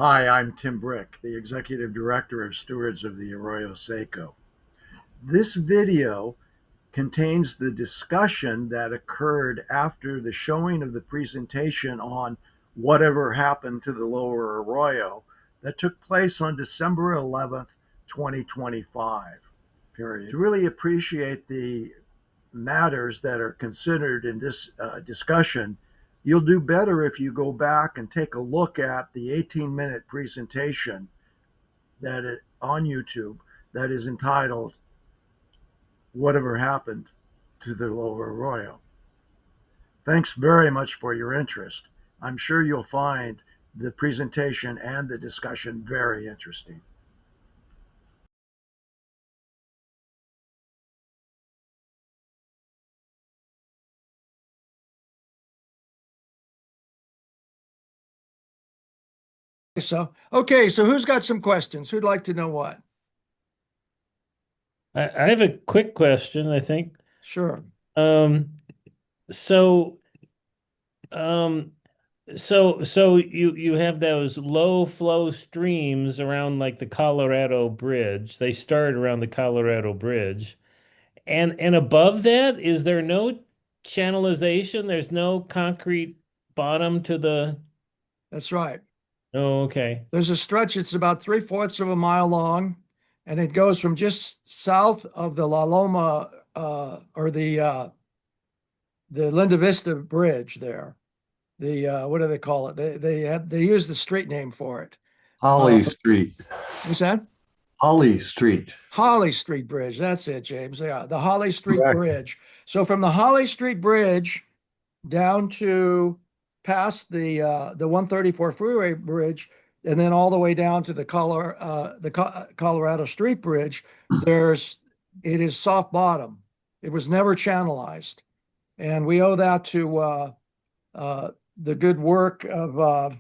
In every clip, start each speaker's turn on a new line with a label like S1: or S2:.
S1: Hi, I'm Tim Brick, the Executive Director of Stewards of the Arroyo Seco. This video contains the discussion that occurred after the showing of the presentation on whatever happened to the lower Arroyo that took place on December 11th, 2025. Period. To really appreciate the matters that are considered in this discussion, you'll do better if you go back and take a look at the 18-minute presentation on YouTube that is entitled Whatever Happened to the Lower Arroyo. Thanks very much for your interest. I'm sure you'll find the presentation and the discussion very interesting.
S2: So who's got some questions? Who'd like to know what?
S3: I have a quick question, I think.
S2: Sure.
S3: Um, so um, so you have those low flow streams around like the Colorado Bridge. They start around the Colorado Bridge. And above that, is there no channelization? There's no concrete bottom to the.
S2: That's right.
S3: Oh, okay.
S2: There's a stretch, it's about 3/4 of a mile long, and it goes from just south of the La Loma or the Linda Vista Bridge there. What do they call it? They use the street name for it.
S4: Holly Street.
S2: What's that?
S4: Holly Street.
S2: Holly Street Bridge. That's it, James. Yeah, the Holly Street
S4: Correct.
S2: Bridge. So from the Holly Street Bridge down to past the 134 freeway bridge, and then all the way down to the Colorado Street Bridge, it is soft bottom. It was never channelized, and we owe that to the good work of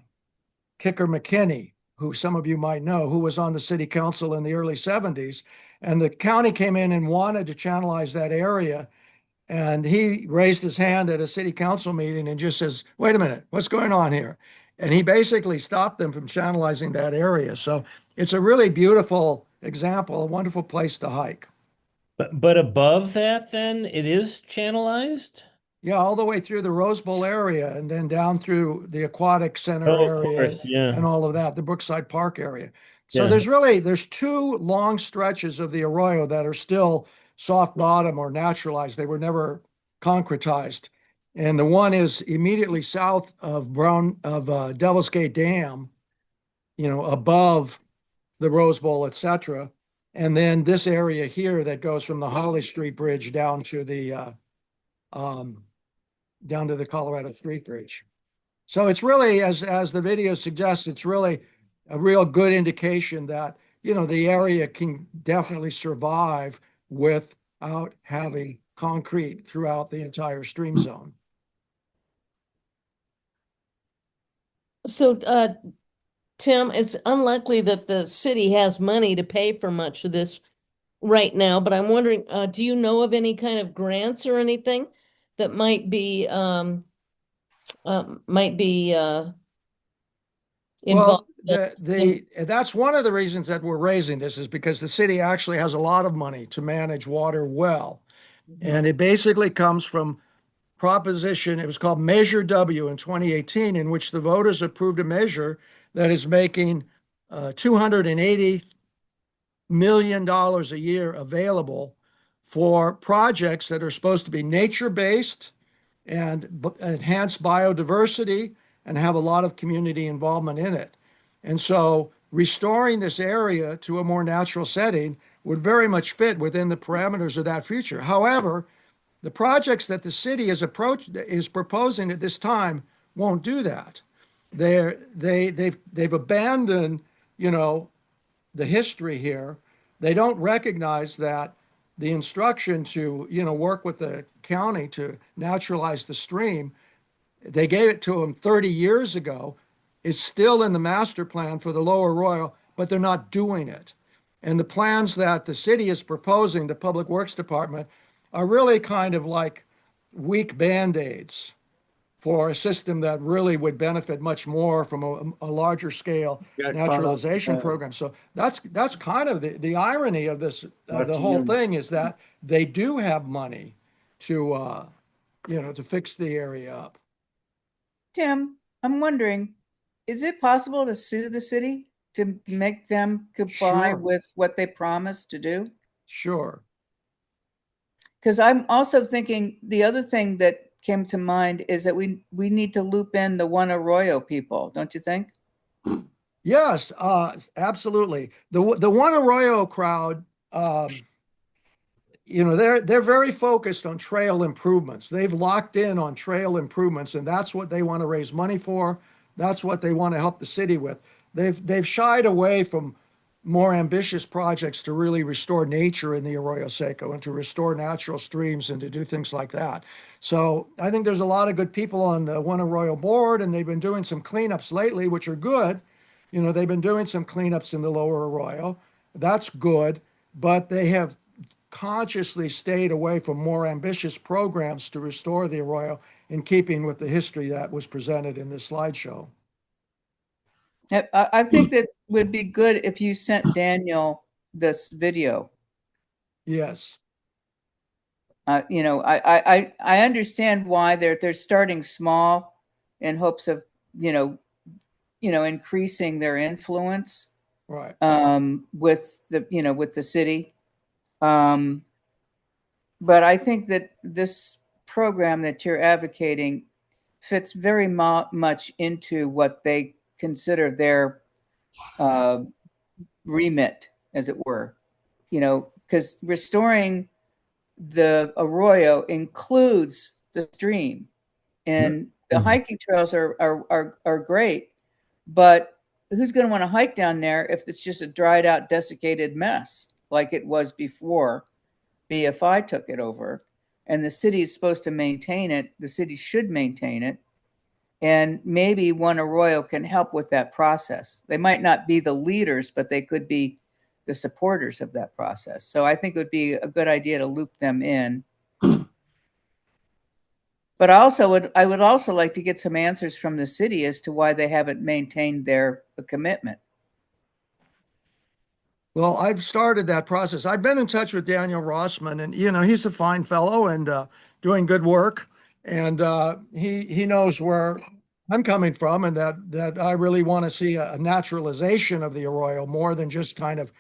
S2: Kicker McKinney, who some of you might know, who was on the city council in the early 70s. And the county came in and wanted to channelize that area. And he raised his hand at a city council meeting and just says, wait a minute, what's going on here? And he basically stopped them from channelizing that area. So it's a really beautiful example, a wonderful place to hike.
S3: But above that, then it is channelized?
S2: Yeah, all the way through the Rose Bowl area and then down through the aquatic center
S3: Oh, of
S2: area
S3: course, yeah.
S2: and all of that, the Brookside Park area. So
S3: Yeah.
S2: there's two long stretches of the Arroyo that are still soft bottom or naturalized. They were never concretized. And the one is immediately south of Devil's Gate Dam, above the Rose Bowl, etc. And then this area here that goes from the Holly Street Bridge down to the Colorado Street Bridge. So it's really, as the video suggests, it's really a real good indication that, the area can definitely survive without having concrete throughout the entire stream zone.
S5: So, Tim, it's unlikely that the city has money to pay for much of this right now, but I'm wondering, do you know of any kind of grants or anything that might be involved?
S2: That's one of the reasons that we're raising this, is because the city actually has a lot of money to manage water well. And it basically comes from proposition, it was called Measure W in 2018, in which the voters approved a measure that is making $280 million a year available for projects that are supposed to be nature-based and enhance biodiversity and have a lot of community involvement in it. And so restoring this area to a more natural setting would very much fit within the parameters of that future. However, the projects that the city is proposing at this time won't do that. They've abandoned, the history here. They don't recognize that the instruction to, work with the county to naturalize the stream, they gave it to them 30 years ago, is still in the master plan for the Lower Arroyo, but they're not doing it. And the plans that the city is proposing, the Public Works Department, are really kind of like weak Band-Aids for a system that really would benefit much more from a larger scale naturalization program. So that's kind of the irony of this, of the whole thing, is that they do have money to to fix the area up.
S6: Tim, I'm wondering, is it possible to sue the city to make them comply
S2: Sure.
S6: with what they promised to do?
S2: Sure.
S6: Because I'm also thinking the other thing that came to mind is that we need to loop in the One Arroyo people, don't you think?
S2: Yes, absolutely. The One Arroyo crowd, they're very focused on trail improvements. They've locked in on trail improvements, and that's what they want to raise money for. That's what they want to help the city with. They've shied away from more ambitious projects to really restore nature in the Arroyo Seco and to restore natural streams and to do things like that. So I think there's a lot of good people on the One Arroyo board, and they've been doing some cleanups lately, which are good. They've been doing some cleanups in the lower Arroyo. That's good, but they have consciously stayed away from more ambitious programs to restore the Arroyo, in keeping with the history that was presented in this slideshow.
S6: I think that would be good if you sent Daniel this video.
S2: Yes.
S6: I understand why they're starting small in hopes of increasing their influence,
S2: Right.
S6: with the city. But I think that this program that you're advocating fits very much into what they consider their remit, as it were. Because restoring the Arroyo includes the stream, and the hiking trails are great, but who's going to want to hike down there if it's just a dried out, desiccated mess like it was before BFI took it over? And the city is supposed to maintain it. The city should maintain it. And maybe One Arroyo can help with that process. They might not be the leaders, but they could be the supporters of that process. So I think it would be a good idea to loop them in. But I would also like to get some answers from the city as to why they haven't maintained their commitment.
S2: Well, I've started that process. I've been in touch with Daniel Rossman, and he's a fine fellow and doing good work. And he knows where I'm coming from, and that I really want to see a naturalization of the Arroyo more than just kind of,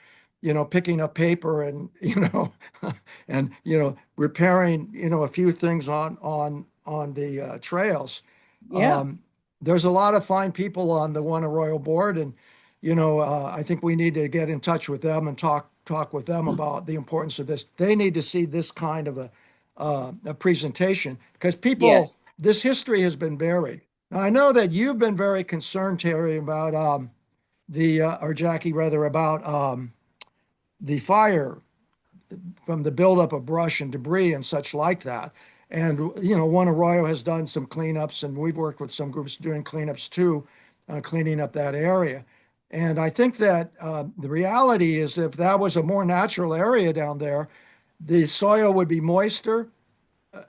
S2: picking up paper and and repairing a few things on the trails.
S6: Yeah.
S2: There's a lot of fine people on the One Arroyo board, and I think we need to get in touch with them and talk with them about the importance of this. They need to see this kind of a presentation, because people,
S6: Yes.
S2: this history has been buried. Now, I know that you've been very concerned, Terry, about or Jackie rather, about the fire from the buildup of brush and debris and such like that. And One Arroyo has done some cleanups, and we've worked with some groups doing cleanups too, cleaning up that area. And I think that the reality is, if that was a more natural area down there, the soil would be moister,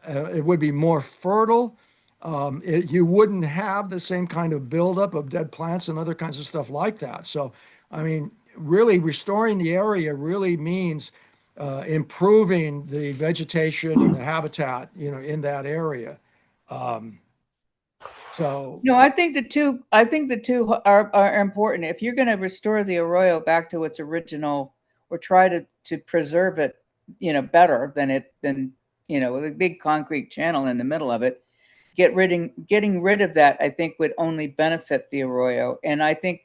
S2: it would be more fertile. You wouldn't have the same kind of buildup of dead plants and other kinds of stuff like that. So, I mean, really restoring the area really means improving the vegetation and the habitat, in that area. So
S6: No, I think the two are important. If you're going to restore the Arroyo back to its original, or try to preserve it, better than with a big concrete channel in the middle of it, getting rid of that, I think, would only benefit the Arroyo. And I think,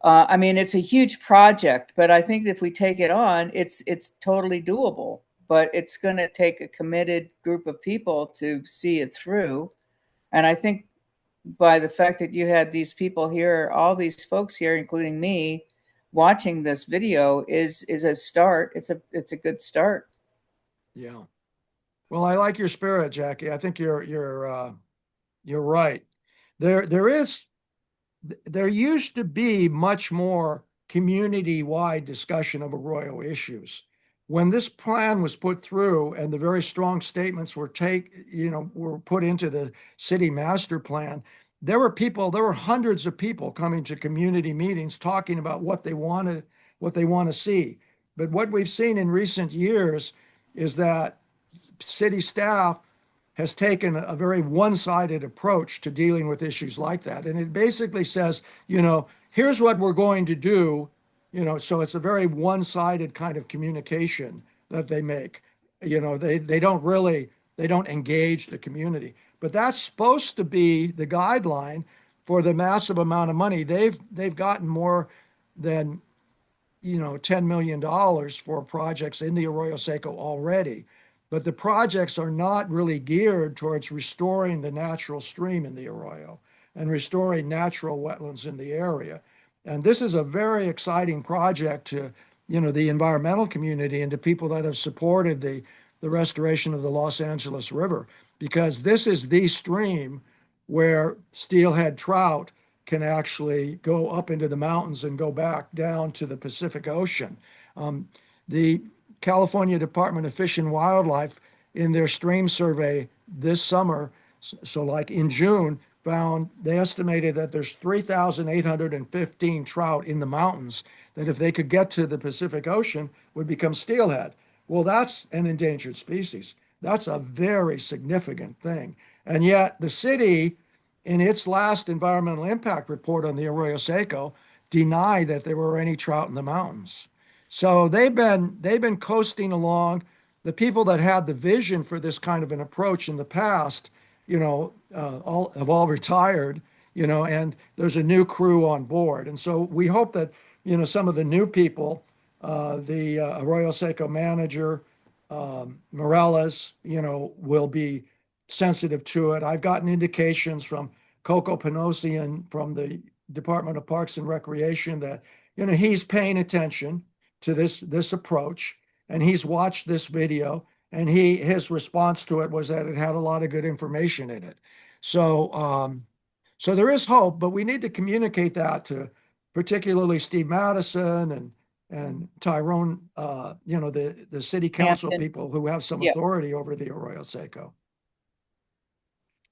S6: it's a huge project, but I think if we take it on, it's totally doable. But it's going to take a committed group of people to see it through. And I think by the fact that you had these people here, all these folks here, including me, watching this video is a start. It's a good start.
S2: yeah. Well, I like your spirit, Jackie. I think you're right. There used to be much more community-wide discussion of Arroyo issues. when this plan was put through and the very strong statements were were put into the city master plan, there were hundreds of people coming to community meetings talking about what they want to see. But what we've seen in recent years is that city staff has taken a very one-sided approach to dealing with issues like that. And it basically says, here's what we're going to do, so it's a very one-sided kind of communication that they make. They don't engage the community. But that's supposed to be the guideline for the massive amount of money. They've gotten more than $10 million for projects in the Arroyo Seco already. But the projects are not really geared towards restoring the natural stream in the Arroyo and restoring natural wetlands in the area. And this is a very exciting project to, the environmental community and to people that have supported the restoration of the Los Angeles River, because this is the stream where steelhead trout can actually go up into the mountains and go back down to the Pacific Ocean. The California Department of Fish and Wildlife, in their stream survey this summer, so like in June, they estimated that there's 3,815 trout in the mountains that if they could get to the Pacific Ocean would become steelhead. Well, that's an endangered species. That's a very significant thing. And yet the city, in its last environmental impact report on the Arroyo Seco, denied that there were any trout in the mountains. So they've been coasting along. The people that had the vision for this kind of an approach in the past, have all retired, and there's a new crew on board. And so we hope that, some of the new people, the Arroyo Seco manager, Morales, will be sensitive to it. I've gotten indications from Coco Panosian from the Department of Parks and Recreation that, he's paying attention to this approach, and he's watched this video, and his response to it was that it had a lot of good information in it. So there is hope, but we need to communicate that to particularly Steve Madison and Tyrone, the city council
S6: Hampton.
S2: people who have some
S6: Yeah.
S2: authority over the Arroyo Seco.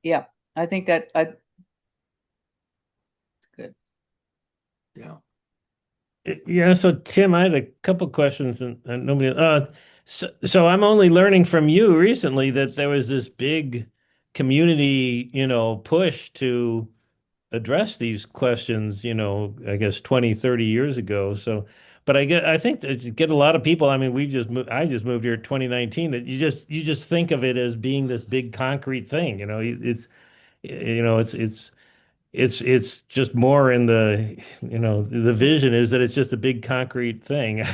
S6: Yeah, I think that it's good.
S2: Yeah.
S3: Yeah, so Tim, I had a couple questions and nobody so I'm only learning from you recently that there was this big community, push to address these questions, I guess 20, 30 years ago. So, but I think that you get a lot of people. I mean, I just moved here in 2019. That you just think of it as being this big concrete thing, it's just more in the vision is that it's just a big concrete thing,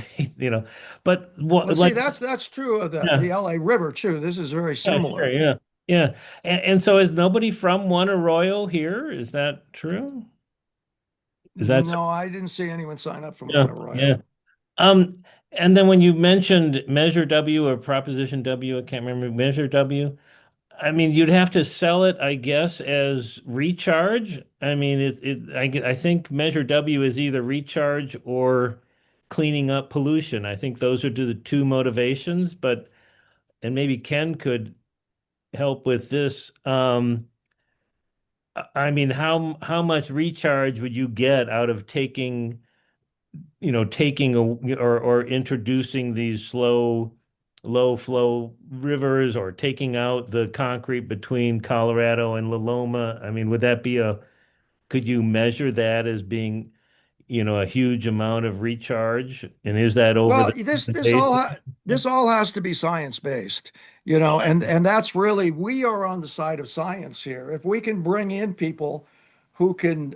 S3: but what
S2: Well, see,
S3: like
S2: that's true of
S3: yeah,
S2: the LA River too. This is very
S3: yeah, sure,
S2: similar.
S3: yeah, yeah. And so is nobody from One Arroyo here? Is that true? Is that
S2: No, I didn't see anyone sign up from
S3: yeah,
S2: One
S3: yeah.
S2: Arroyo.
S3: And then when you mentioned Measure W or Proposition W, I can't remember, Measure W. I mean, you'd have to sell it, I guess, as recharge. I mean, I think Measure W is either recharge or cleaning up pollution. I think those are the two motivations, and maybe Ken could help with this. I mean, how much recharge would you get out of taking or introducing these low flow rivers or taking out the concrete between Colorado and La Loma? I mean, could you measure that as being, a huge amount of recharge? And is that over
S2: Well,
S3: the basin?
S2: this all has to be science based, and that's really we are on the side of science here. If we can bring in people who can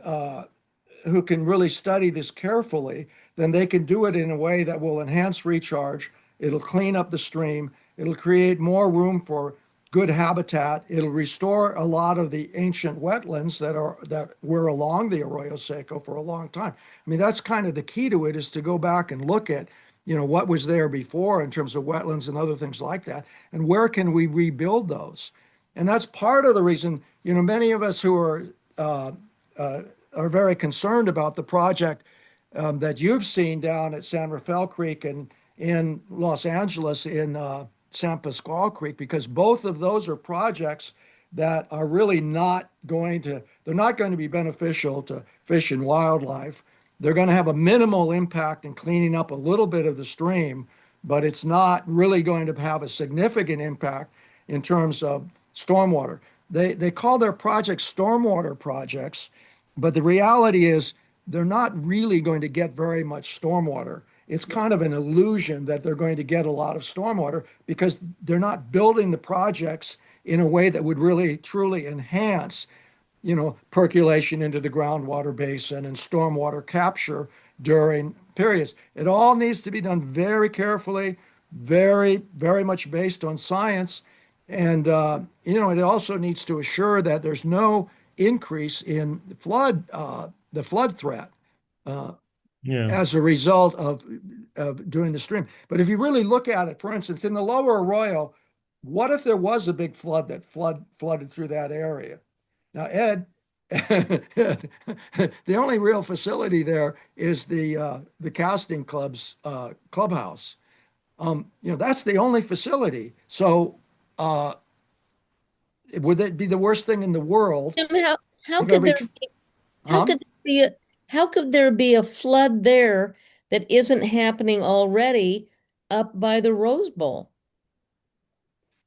S2: really study this carefully, then they can do it in a way that will enhance recharge. It'll clean up the stream. It'll create more room for good habitat. It'll restore a lot of the ancient wetlands that were along the Arroyo Seco for a long time. I mean, that's kind of the key to it, is to go back and look at, what was there before in terms of wetlands and other things like that, and where can we rebuild those. And that's part of the reason, many of us who are very concerned about the project that you've seen down at San Rafael Creek in Los Angeles in San Pasqual Creek, because both of those are projects that are really they're not going to be beneficial to fish and wildlife. They're going to have a minimal impact in cleaning up a little bit of the stream, but it's not really going to have a significant impact in terms of stormwater. They call their projects stormwater projects, but the reality is they're not really going to get very much stormwater. It's kind of an illusion that they're going to get a lot of stormwater because they're not building the projects in a way that would really truly enhance, percolation into the groundwater basin and stormwater capture during periods. It all needs to be done very carefully, very, very much based on science. And, it also needs to assure that there's no increase in the flood threat
S3: Yeah.
S2: as a result of doing the stream. But if you really look at it, for instance, in the lower Arroyo, what if there was a big flood that flooded through that area? Now, Ed, the only real facility there is the casting club's clubhouse. That's the only facility. So, would it be the worst thing in the world
S5: Tim, how
S2: if
S5: could
S2: every,
S5: there be, how
S2: huh?
S5: could there be how could there be a flood there that isn't happening already up by the Rose Bowl?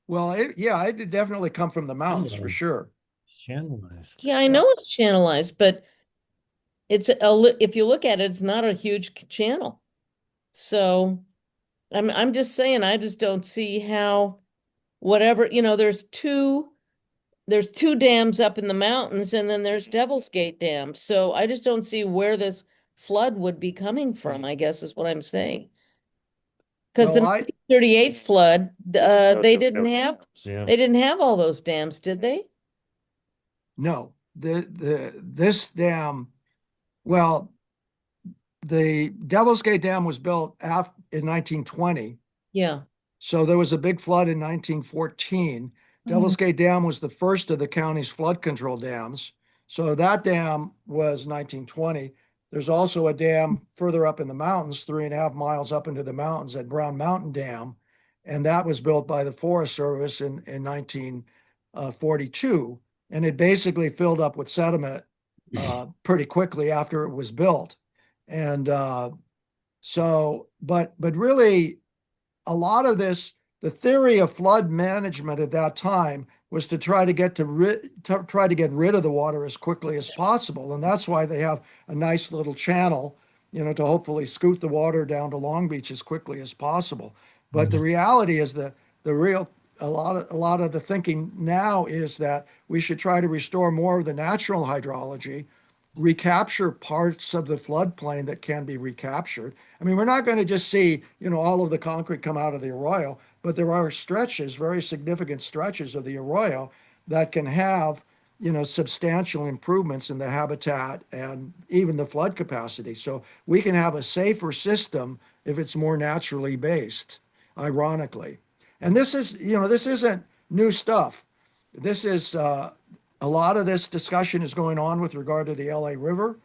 S2: Well, yeah, it did definitely come from the mountains for sure.
S3: It's channelized.
S5: Yeah, I
S2: Yeah.
S5: know it's channelized, but if you look at it, it's not a huge channel. So I'm just saying, I just don't see how whatever, there's two dams up in the mountains and then there's Devil's Gate Dam. So I just don't see where this flood would be coming from, I guess is what I'm saying. Because the
S2: Well,
S5: 1938 flood, they
S3: Yeah.
S5: didn't have all those dams, did they?
S2: no, this dam, well, the Devil's Gate Dam was built in 1920.
S5: Yeah.
S2: So there was a big flood in 1914. Devil's Gate Dam was the first of the county's flood control dams. So that dam was 1920. There's also a dam further up in the mountains, 3.5 miles up into the mountains at Brown Mountain Dam. And that was built by the Forest Service in 1942. And it basically filled up with sediment pretty quickly after it was built. And but really, a lot of this, the theory of flood management at that time was to try to get rid of the water as quickly as possible, and that's why they have a nice little channel, to hopefully scoot the water down to Long Beach as quickly as possible. But the reality is that a lot of the thinking now is that we should try to restore more of the natural hydrology, recapture parts of the floodplain that can be recaptured. I mean, we're not going to just see, all of the concrete come out of the Arroyo, but there are stretches, very significant stretches of the Arroyo that can have, substantial improvements in the habitat and even the flood capacity. So we can have a safer system if it's more naturally based, ironically. And this isn't new stuff. This is a lot of this discussion is going on with regard to the LA River.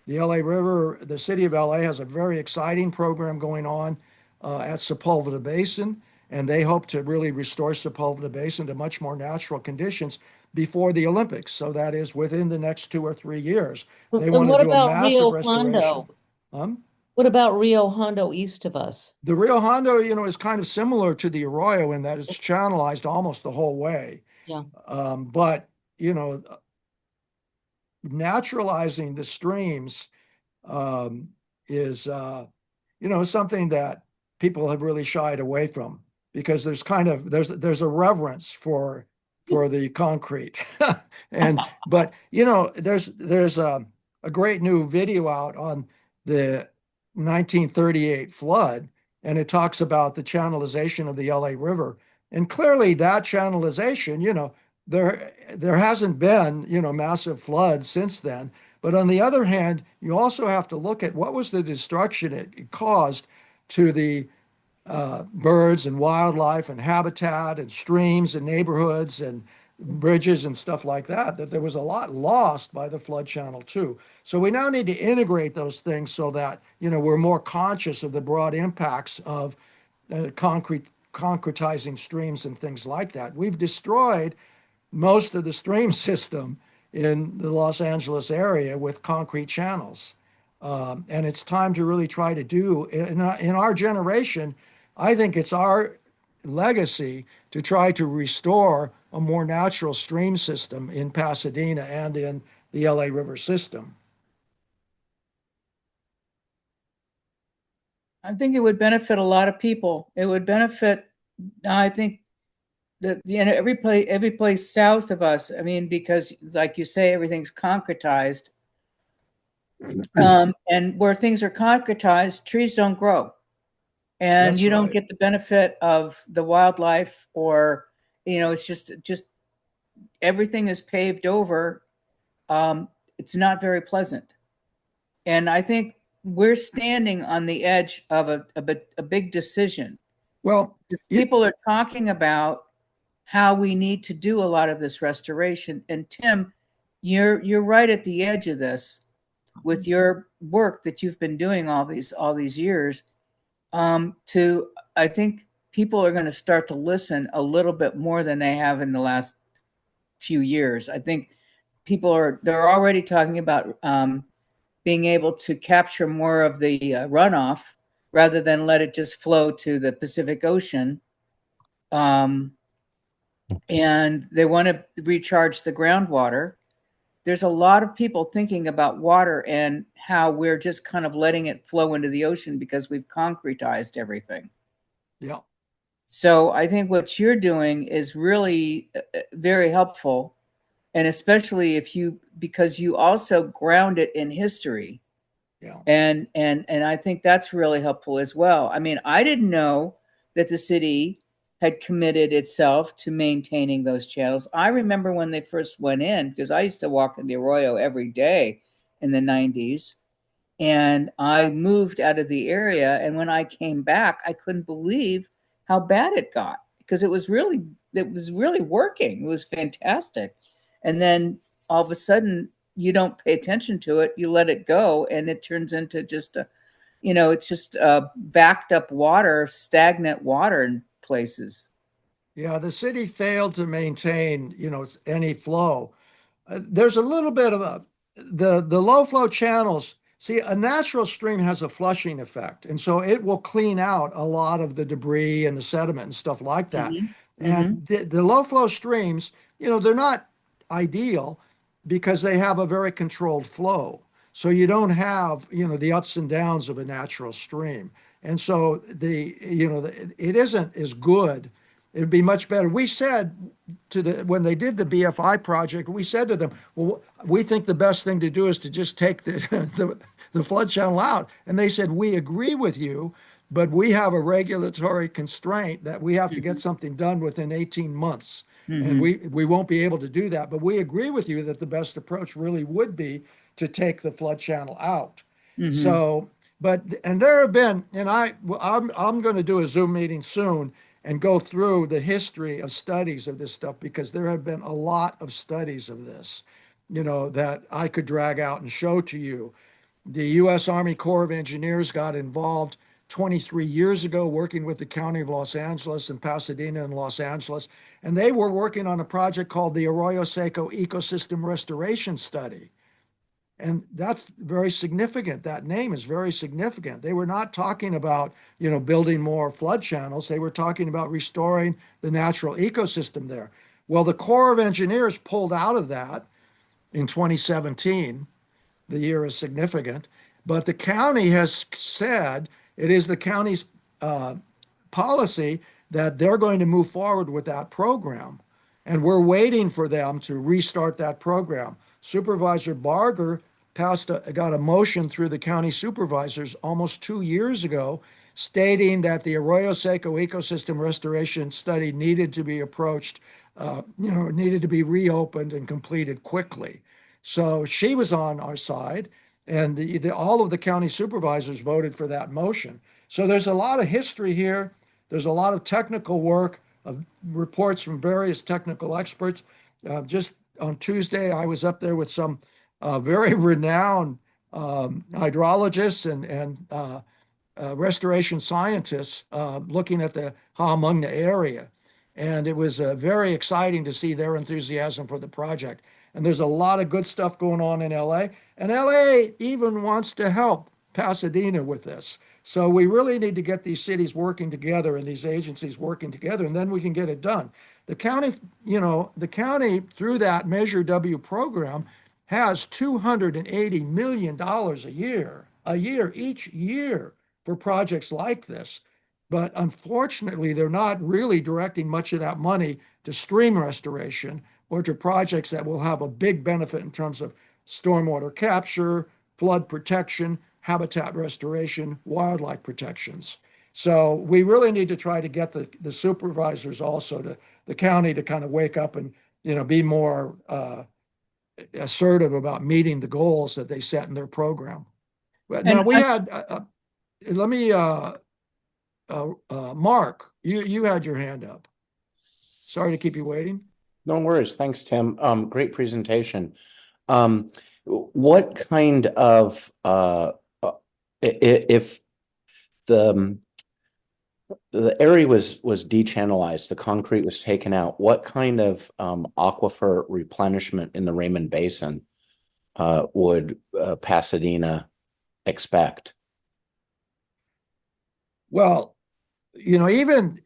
S2: The LA River, the city of LA has a very exciting program going on at Sepulveda Basin, and they hope to really restore Sepulveda Basin to much more natural conditions before the Olympics. So that is within the next 2 or 3 years. They
S5: And
S2: want to
S5: what
S2: do a
S5: about
S2: massive
S5: Rio
S2: restoration.
S5: Hondo? What about Rio Hondo east of us?
S2: The Rio Hondo, is kind of similar to the Arroyo in that it's channelized almost the whole way.
S5: Yeah.
S2: But, naturalizing the streams is something that people have really shied away from because there's a reverence for the concrete. But there's a great new video out on the 1938 flood, and it talks about the channelization of the LA River. And clearly that channelization, there hasn't been, massive floods since then. But on the other hand, you also have to look at what was the destruction it caused to the birds and wildlife and habitat and streams and neighborhoods and bridges and stuff like that, that there was a lot lost by the flood channel too. So we now need to integrate those things so that, we're more conscious of the broad impacts of concretizing streams and things like that. We've destroyed most of the stream system in the Los Angeles area with concrete channels. And it's time to really try to do, in our generation, I think it's our legacy to try to restore a more natural stream system in Pasadena and in the LA River system.
S6: I think it would benefit a lot of people. It would benefit, I think, every place south of us. I mean, because like you say, everything's concretized. And where things are concretized, trees don't grow. And you don't get the benefit of the wildlife, or, it's just everything is paved over. It's not very pleasant. And I think we're standing on the edge of a big decision.
S2: Well,
S6: people are talking about how we need to do a lot of this restoration. And Tim, you're right at the edge of this with your work that you've been doing all these years. I think people are going to start to listen a little bit more than they have in the last few years. I think they're already talking about being able to capture more of the runoff rather than let it just flow to the Pacific Ocean. And they want to recharge the groundwater. There's a lot of people thinking about water and how we're just kind of letting it flow into the ocean because we've concretized everything.
S2: Yeah.
S6: So I think what you're doing is really very helpful. And especially because you also ground it in history.
S2: Yeah.
S6: And I think that's really helpful as well. I mean, I didn't know that the city had committed itself to maintaining those channels. I remember when they first went in, because I used to walk in the Arroyo every day in the 90s, and I moved out of the area. And when I came back, I couldn't believe how bad it got, because it was really working. It was fantastic. And then all of a sudden, you don't pay attention to it. You let it go, and it turns into just it's just backed up water, stagnant water in places.
S2: Yeah, the city failed to maintain, any flow. There's a little bit of the low flow channels. See, a natural stream has a flushing effect, and so it will clean out a lot of the debris and the sediment and stuff like that.
S6: Mm-hmm.
S2: And the low flow streams, they're not ideal because they have a very controlled flow. So you don't have, the ups and downs of a natural stream. And so it isn't as good. It'd be much better. We said when they did the BFI project, we said to them, well, we think the best thing to do is to just take the flood channel out. And they said, we agree with you, but we have a regulatory constraint that we have to get something done within 18 months. And we won't be able to do that. But we agree with you that the best approach really would be to take the flood channel out. So, and there have been, and I'm going to do a Zoom meeting soon and go through the history of studies of this stuff, because there have been a lot of studies of this, that I could drag out and show to you. The U.S. Army Corps of Engineers got involved 23 years ago, working with the County of Los Angeles and Pasadena and Los Angeles. And they were working on a project called the Arroyo Seco Ecosystem Restoration Study. And that's very significant. That name is very significant. They were not talking about, building more flood channels. They were talking about restoring the natural ecosystem there. Well, the Corps of Engineers pulled out of that in 2017. The year is significant. But the county has said it is the county's policy that they're going to move forward with that program. And we're waiting for them to restart that program. Supervisor Barger got a motion through the county supervisors almost 2 years ago, stating that the Arroyo Seco ecosystem restoration study needed to be approached, needed to be reopened and completed quickly. So she was on our side, and all of the county supervisors voted for that motion. So there's a lot of history here. There's a lot of technical work, of reports from various technical experts. Just on Tuesday, I was up there with some very renowned hydrologists and restoration scientists looking at the Haamungna area. And it was very exciting to see their enthusiasm for the project. And there's a lot of good stuff going on in LA. And LA even wants to help Pasadena with this. So we really need to get these cities working together and these agencies working together, and then we can get it done. The county, the county through that Measure W program has $280 million a year, each year for projects like this. But unfortunately, they're not really directing much of that money to stream restoration or to projects that will have a big benefit in terms of stormwater capture, flood protection, habitat restoration, wildlife protections. So we really need to try to get the supervisors also to the county to kind of wake up and be more assertive about meeting the goals that they set in their program. But now we had let me Mark, you had your hand up. Sorry to keep you waiting.
S7: No worries. Thanks, Tim. Great presentation. What kind of if the area was dechannelized, the concrete was taken out, what kind of aquifer replenishment in the Raymond Basin would Pasadena expect?
S2: Well, even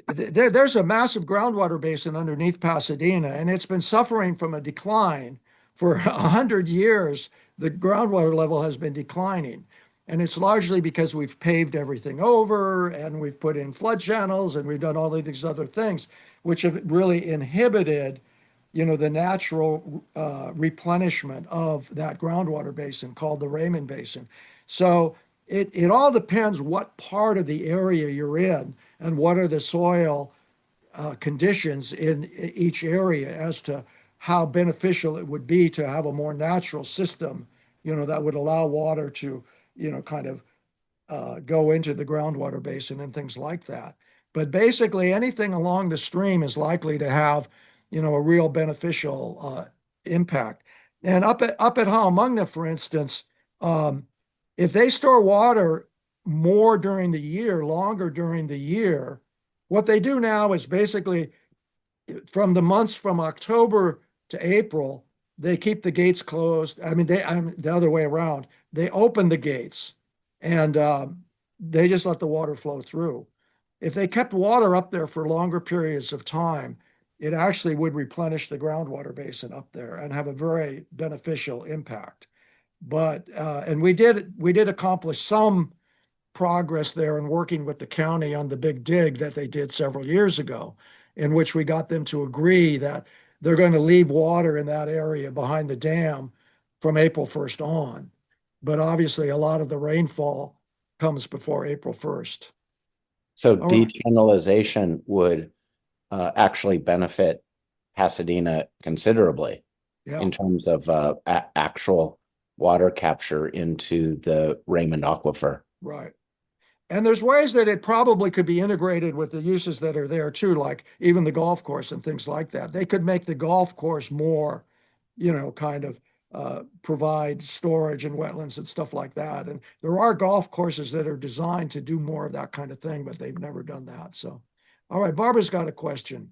S2: there's a massive groundwater basin underneath Pasadena, and it's been suffering from a decline for 100 years. The groundwater level has been declining, and it's largely because we've paved everything over and we've put in flood channels and we've done all of these other things, which have really inhibited, the natural replenishment of that groundwater basin called the Raymond Basin. So it all depends what part of the area you're in and what are the soil conditions in each area as to how beneficial it would be to have a more natural system, that would allow water to, kind of go into the groundwater basin and things like that. But basically, anything along the stream is likely to have, a real beneficial impact. And up at Haamungna, for instance, if they store water more during the year, longer during the year, what they do now is basically from the months from October to April, they keep the gates closed. I mean, the other way around. They open the gates and they just let the water flow through. If they kept water up there for longer periods of time, it actually would replenish the groundwater basin up there and have a very beneficial impact. But and we did accomplish some progress there in working with the county on the big dig that they did several years ago, in which we got them to agree that they're going to leave water in that area behind the dam from April 1st on. But obviously, a lot of the rainfall comes before April 1st.
S7: So dechannelization would actually benefit Pasadena considerably in terms of actual water capture into the Raymond Aquifer.
S2: Right. And there's ways that it probably could be integrated with the uses that are there too, like even the golf course and things like that. They could make the golf course more, kind of provide storage and wetlands and stuff like that. And there are golf courses that are designed to do more of that kind of thing, but they've never done that. So, all right, Barbara's got a question.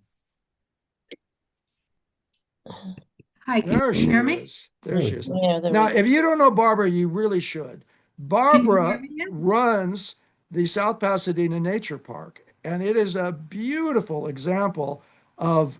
S8: Hi, can you hear me?
S2: There she is.
S5: Yeah,
S2: Now, if you don't know Barbara, you really should. Barbara runs the South Pasadena Nature Park, and it is a beautiful example of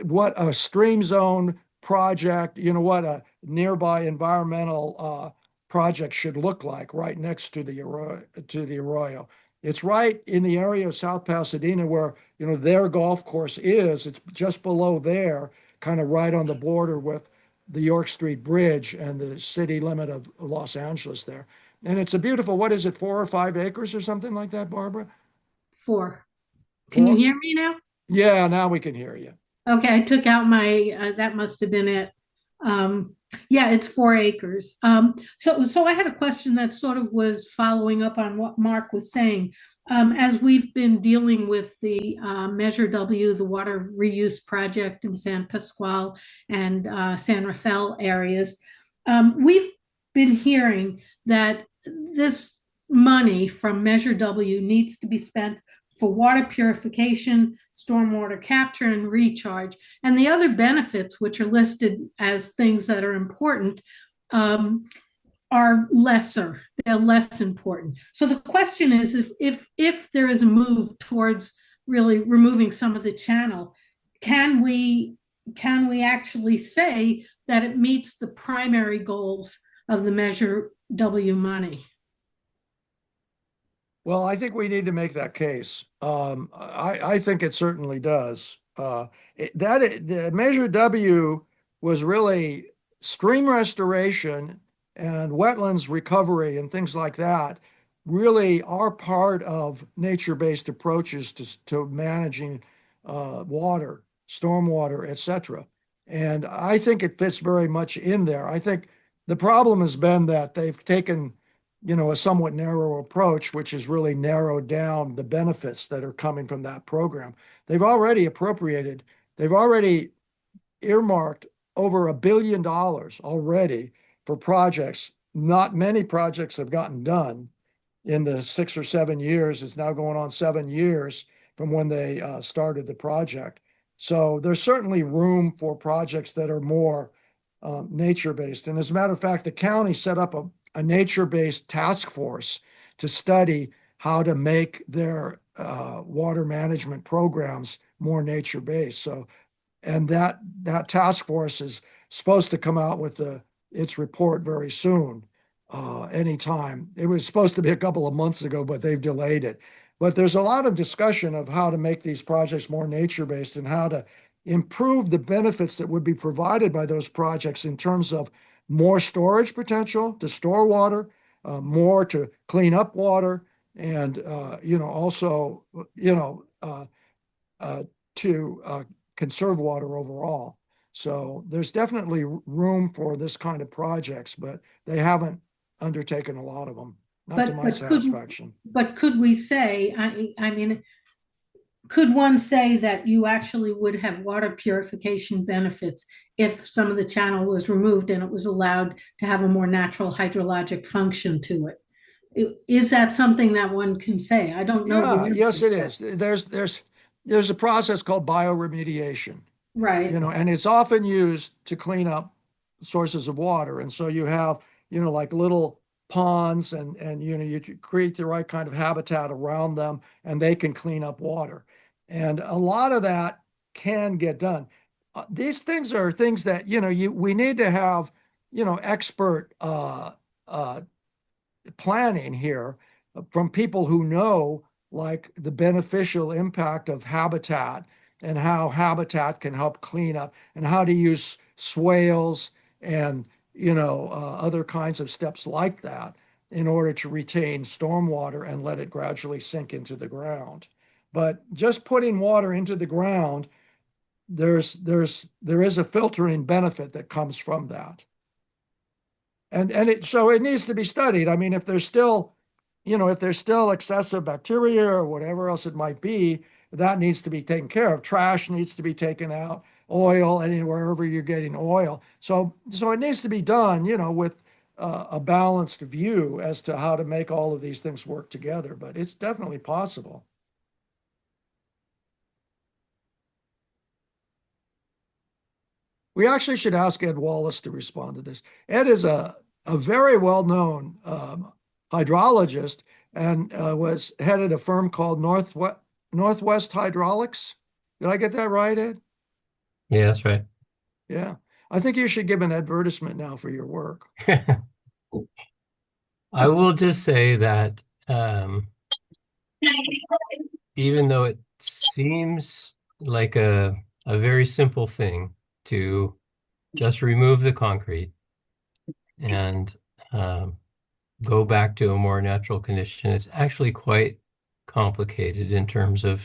S2: what a stream zone project, what a nearby environmental project should look like right next to the Arroyo. It's right in the area of South Pasadena where, their golf course is. It's just below there, kind of right on the border with the York Street Bridge and the city limit of Los Angeles there. And it's a beautiful, what is it, 4 or 5 acres or something like that, Barbara?
S8: 4. Can you hear me now?
S2: Yeah, now we can hear you.
S8: Okay, I took out my, that must have been it. Yeah, it's 4 acres. So I had a question that sort of was following up on what Mark was saying. As we've been dealing with the Measure W, the water reuse project in San Pasqual and San Rafael areas, we've been hearing that this money from Measure W needs to be spent for water purification, stormwater capture and recharge, and the other benefits, which are listed as things that are important, are lesser. They're less important. So the question is, if there is a move towards really removing some of the channel, can we actually say that it meets the primary goals of the Measure W money?
S2: Well, I think we need to make that case. I think it certainly does. The Measure W was really stream restoration and wetlands recovery and things like that really are part of nature-based approaches to managing water, stormwater, etc. And I think it fits very much in there. I think the problem has been that they've taken a somewhat narrow approach, which has really narrowed down the benefits that are coming from that program. They've already earmarked over $1 billion already for projects. Not many projects have gotten done in the 6 or 7 years. It's now going on 7 years from when they started the project. So there's certainly room for projects that are more nature-based. And as a matter of fact, the county set up a nature-based task force to study how to make their water management programs more nature-based. So, and that task force is supposed to come out with its report very soon, anytime. It was supposed to be a couple of months ago, but they've delayed it. But there's a lot of discussion of how to make these projects more nature-based and how to improve the benefits that would be provided by those projects in terms of more storage potential to store water, more to clean up water, and also to conserve water overall. So there's definitely room for this kind of projects, but they haven't undertaken a lot of them, not to my satisfaction.
S8: But could we say, I mean, could one say that you actually would have water purification benefits if some of the channel was removed and it was allowed to have a more natural hydrologic function to it? Is that something that one can say? I don't know.
S2: Yeah, yes, it is. There's a process called bioremediation,
S8: right.
S2: And it's often used to clean up sources of water. And so you have, like little ponds and you create the right kind of habitat around them and they can clean up water. And a lot of that can get done. These things are things that, we need to have, expert planning here from people who know, like, the beneficial impact of habitat and how habitat can help clean up and how to use swales and other kinds of steps like that in order to retain stormwater and let it gradually sink into the ground. But just putting water into the ground, there is a filtering benefit that comes from that. And so it needs to be studied. I mean, if there's still excessive bacteria or whatever else it might be, that needs to be taken care of. Trash needs to be taken out, oil, wherever you're getting oil. So it needs to be done, with a balanced view as to how to make all of these things work together. But it's definitely possible. We actually should ask Ed Wallace to respond to this. Ed is a very well-known hydrologist and was headed a firm called Northwest Hydraulics. Did I get that right, Ed?
S9: Yeah, that's right.
S2: Yeah. I think you should give an advertisement now for your work.
S9: I will just say that even though it seems like a very simple thing to just remove the concrete and go back to a more natural condition, it's actually quite complicated in terms of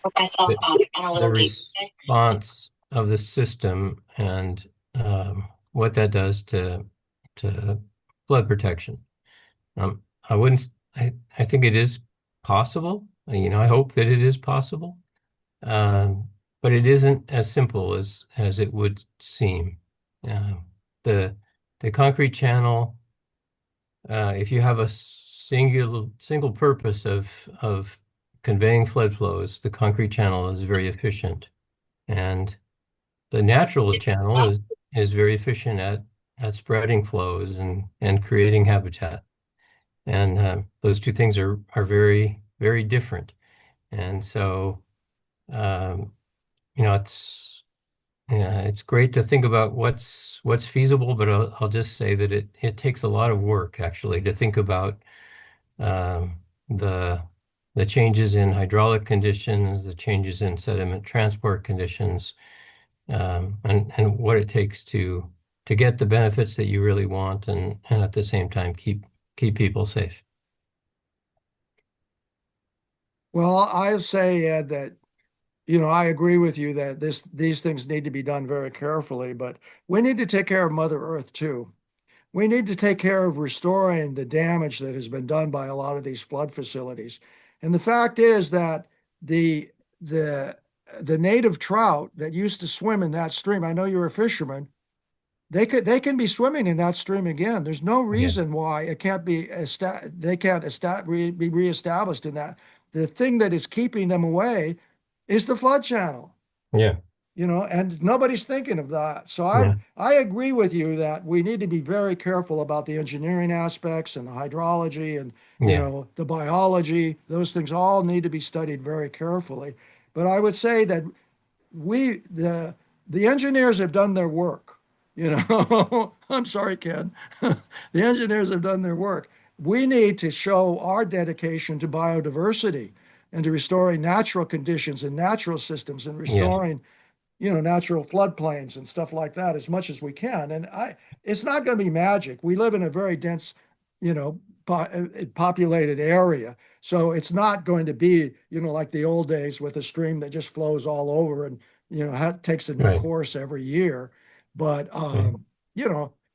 S9: the response of the system and what that does to flood protection. I think it is possible. I hope that it is possible. But it isn't as simple as it would seem. The concrete channel, if you have a single purpose of conveying flood flows, the concrete channel is very efficient. And the natural channel is very efficient at spreading flows and creating habitat. And those two things are very, very different. And so, it's great to think about what's feasible, but I'll just say that it takes a lot of work actually to think about um, the the changes in hydraulic conditions, the changes in sediment transport conditions, and what it takes to get the benefits that you really want, and at the same time keep people safe.
S2: Well, I say, Ed, that I agree with you that these things need to be done very carefully, but we need to take care of Mother Earth too. We need to take care of restoring the damage that has been done by a lot of these flood facilities. And the fact is that the the the native trout that used to swim in that stream, I know you're a fisherman, they can be swimming in that stream again. There's no
S9: Yeah,
S2: reason why it can't be they can't be reestablished in that. The thing that is keeping them away is the flood channel,
S9: yeah,
S2: and nobody's thinking of that. So
S9: yeah,
S2: I agree with you that we need to be very careful about the engineering aspects and the hydrology and
S9: yeah,
S2: the biology. Those things all need to be studied very carefully. But I would say that we the engineers have done their work. I'm sorry, Ken. The engineers have done their work. We need to show our dedication to biodiversity and to restoring natural conditions and natural systems and
S9: yeah,
S2: restoring natural floodplains and stuff like that as much as we can. And it's not going to be magic. We live in a very dense, you know, populated area. So it's not going to be, like the old days with a stream that just flows all over and, takes a new
S9: right,
S2: course every year. But,
S9: right.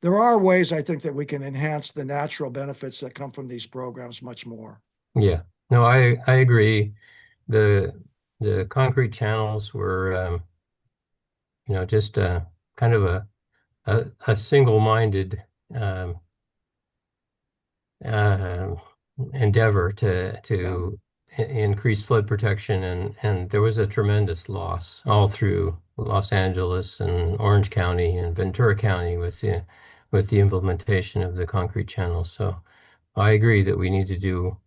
S2: there are ways I think that we can enhance the natural benefits that come from these programs much more.
S9: Yeah. No, I agree. The the concrete channels were just kind of a single-minded um, uh, endeavor to
S2: Yeah.
S9: increase flood protection, and there was a tremendous loss all through Los Angeles and Orange County and Ventura County with the implementation of the concrete channels. So I agree that we need to do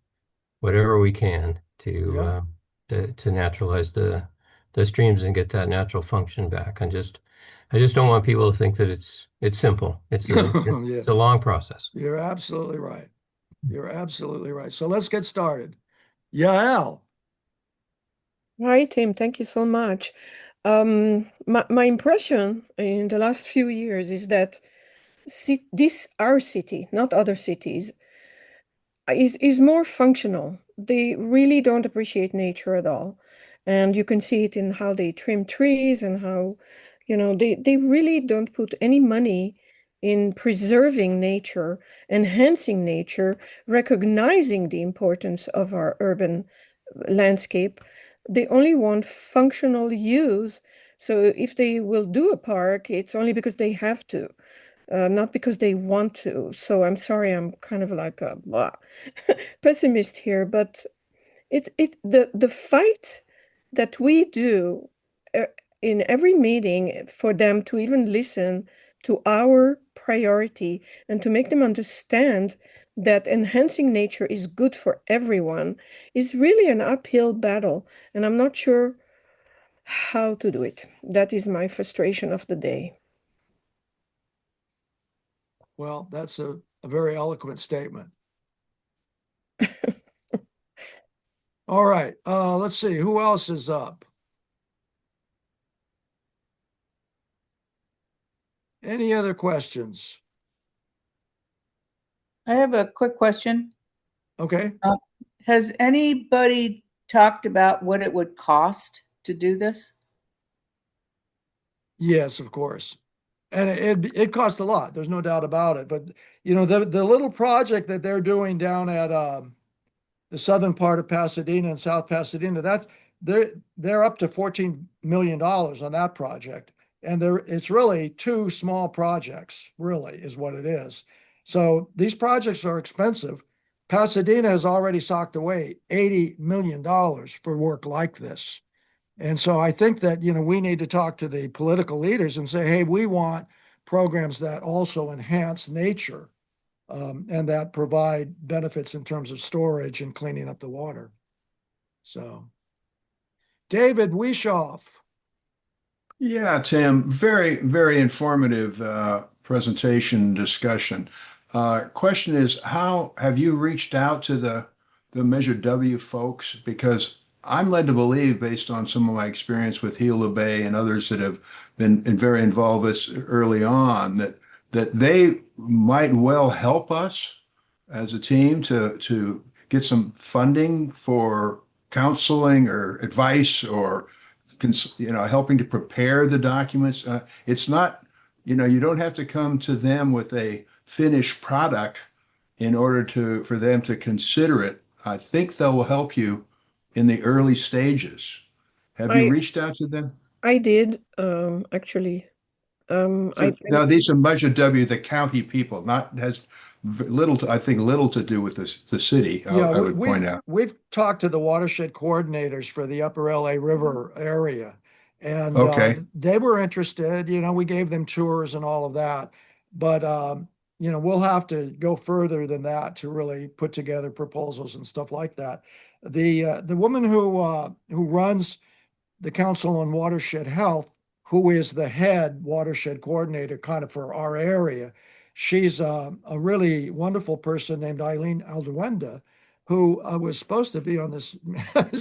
S9: whatever we can
S2: Yeah.
S9: to naturalize the streams and get that natural function back. I just don't want people to think that it's simple.
S2: Yeah.
S9: It's a long process.
S2: You're absolutely right. You're absolutely right. So let's get started. Yael.
S10: Hi, Tim. Thank you so much. My impression in the last few years is that this our city, not other cities, is more functional. They really don't appreciate nature at all. And you can see it in how they trim trees and how, they really don't put any money in preserving nature, enhancing nature, recognizing the importance of our urban landscape. They only want functional use. So if they will do a park, it's only because they have to, not because they want to. So I'm sorry, I'm kind of like a blah, pessimist here, but the fight that we do uh, in every meeting for them to even listen to our priority and to make them understand that enhancing nature is good for everyone is really an uphill battle, and I'm not sure how to do it. That is my frustration of the day.
S2: Well, that's a very eloquent statement. All right. Let's see. Who else is up? Any other questions?
S6: I have a quick question.
S2: Okay.
S6: Has anybody talked about what it would cost to do this?
S2: Yes, of course. And it cost a lot. There's no doubt about it. But the little project that they're doing down at the southern part of Pasadena and South Pasadena, they're up to $14 million on that project. And it's really two small projects, really, is what it is. So these projects are expensive, Pasadena has already socked away $80 million for work like this. And so I think that, we need to talk to the political leaders and say, hey, we want programs that also enhance nature and that provide benefits in terms of storage and cleaning up the water. So, David Wishoff.
S11: Yeah, Tim, very, very informative presentation discussion. Question is, how have you reached out to the Measure W folks? Because I'm led to believe, based on some of my experience with Gila Bay and others that have been very involved with this early on, that they might well help us as a team to get some funding for counseling or advice or helping to prepare the documents. It's not, you don't have to come to them with a finished product in order for them to consider it. I think they will help you in the early stages. Have you reached out to them?
S10: I did, actually.
S11: Now, these are Measure W, the county people, not has little to, I think, little to do with the city. I would point out.
S2: We've talked to the watershed coordinators for the Upper LA River area, and they were interested. We gave them tours and all of that, but we'll have to go further than that to really put together proposals and stuff like that. The woman who runs the Council on Watershed Health, who is the head watershed coordinator kind of for our area. She's a really wonderful person named Eileen Alduenda, who was supposed to be on this.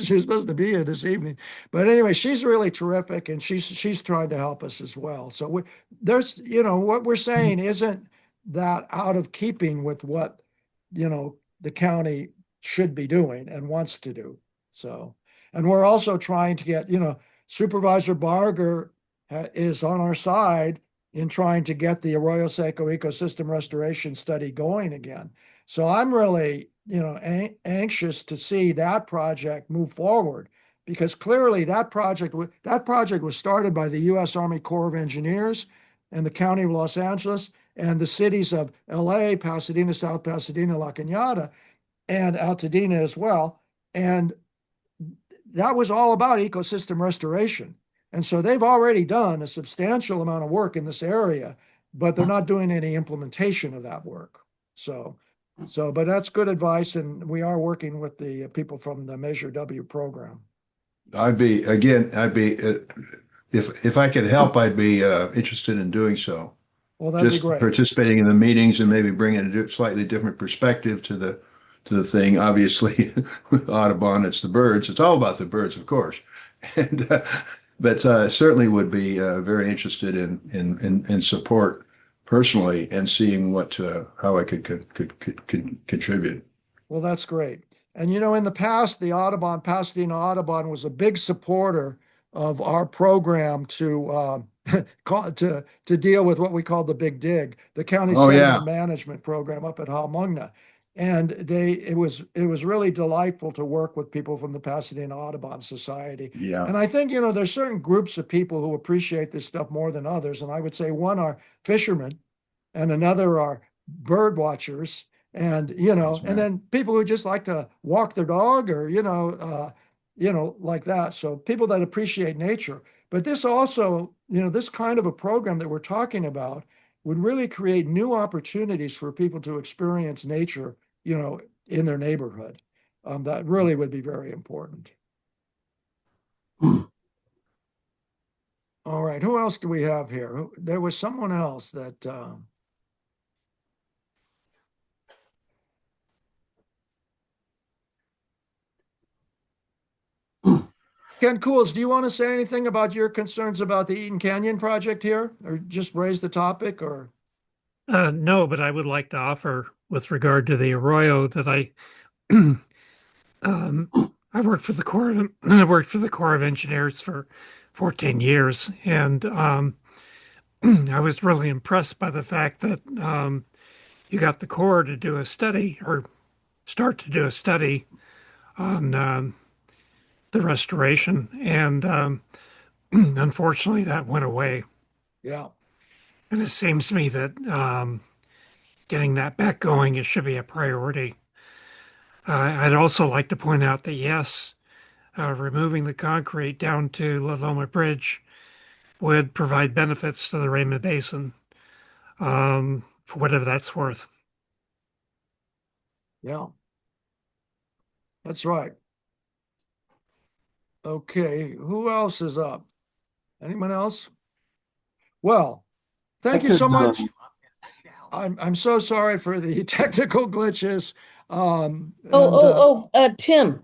S2: She was supposed to be here this evening, but anyway, she's really terrific, and she's trying to help us as well. So there's, what we're saying isn't that out of keeping with what, the county should be doing and wants to do. So, and we're also trying to get, Supervisor Barger is on our side in trying to get the Arroyo Seco ecosystem restoration study going again. So I'm really, anxious to see that project move forward, because clearly that project was started by the U.S. Army Corps of Engineers and the County of Los Angeles and the cities of LA, Pasadena, South Pasadena, La Cañada, and Altadena as well. And that was all about ecosystem restoration. And so they've already done a substantial amount of work in this area, but they're not doing any implementation of that work. But that's good advice. And we are working with the people from the Measure W program.
S11: If I could help, I'd be interested in doing so.
S2: Well, that'd be great.
S11: Participating in the meetings and maybe bringing a slightly different perspective to the thing. Obviously, with Audubon, it's the birds. It's all about the birds, of course. But certainly would be very interested in support personally and seeing how I could contribute.
S2: Well, that's great. And in the past, the Pasadena Audubon was a big supporter of our program to deal with what we call the Big Dig, the county sediment management program up at Halmungna. And it was really delightful to work with people from the Pasadena Audubon Society.
S11: Yeah.
S2: And I think, there's certain groups of people who appreciate this stuff more than others. And I would say one are fishermen and another are bird watchers. And, and then people who just like to walk their dog or, like that. So people that appreciate nature. But this also, this kind of a program that we're talking about would really create new opportunities for people to experience nature, in their neighborhood. That really would be very important. All right, who else do we have here? There was someone else that Ken Cools, do you want to say anything about your concerns about the Eaton Canyon project here, or just raise the topic, or?
S12: No, but I would like to offer with regard to the Arroyo that I I worked for the Corps of Engineers for 14 years, and I was really impressed by the fact that you got the Corps to do a study or start to do a study on the restoration, and unfortunately that went away.
S2: Yeah.
S12: And it seems to me that getting that back going, it should be a priority. I'd also like to point out that yes, removing the concrete down to La Loma Bridge would provide benefits to the Raymond Basin, for whatever that's worth.
S2: Yeah, that's right. Okay, who else is up? Anyone else? Well,
S4: I
S2: thank you
S4: could,
S2: so much. I'm so sorry for the technical glitches.
S5: Tim,